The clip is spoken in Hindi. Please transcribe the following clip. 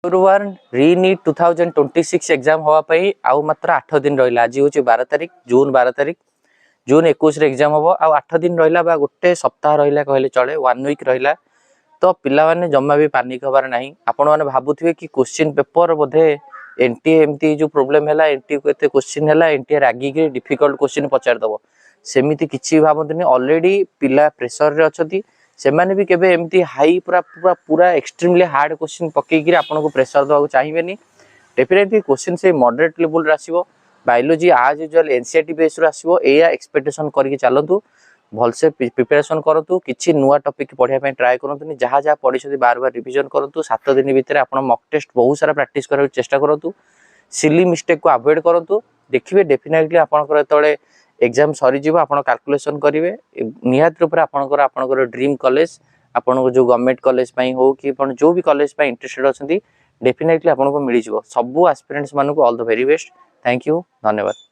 एवरीवन रीनीट 2026 एग्जाम होवाई आउ मात्र 8 दिन रहा। आज हूँ 12 तारिख जून 12 तारिख जून 21 एग्जाम हम आ 8 दिन रहा बा गोटे सप्ताह रहा कहले चले 1 वीक रहा। तो पिला माने जम्मा भी पानिक हबार नहीं। आपण मैंने भावुवे कि क्वेश्चन पेपर बोधे एनटीए एमती जो प्रोब्लेम है एनटीए को एत क्वेश्चन है एनटीए रागिक डिफिकल्ट क्वेश्चन पचारदेव सेमती किसी भावतुनि ऑलरेडी पिला प्रेसर रे अछती सेमाने भी केबे एमती हाई पूरा पूरा पूरा एक्सट्रीमली हार्ड क्वेश्चन पकईकि आपको प्रेसर देवाक चाहिए। डेफिनेटली क्वेश्चन से मॉडरेट लेवल आसो। बायोलॉजी आज यूजुअल एनसीईआरटी बेस आसो या एक्सपेक्टेशन करके चलतु भलसे प्रिपरेशन करूँ किसी नुआ टॉपिक पढ़ाई ट्राए करूँ जहाँ जहाँ पढ़ी बार बार रिविजन करूँ 7 दिन भितर आप मॉक टेस्ट बहुत सारा प्रैक्टिस करने चेष्टा करूँ सिली मिस्टेक को अवॉइड करूँ देखिए डेफिनेटली आपंकर जो एग्जाम सरीज आप कैलकुलेशन करेंगे निहात रूप से आपंकर ड्रीम कॉलेज आपन जो गवर्नमेंट कॉलेज हो कि जो भी कॉलेज इंटरेस्टेड अच्छा डेफिनेटली आपको मिल जाव। सब एस्पिरेंट्स मानक all the very best. Thank you धन्यवाद।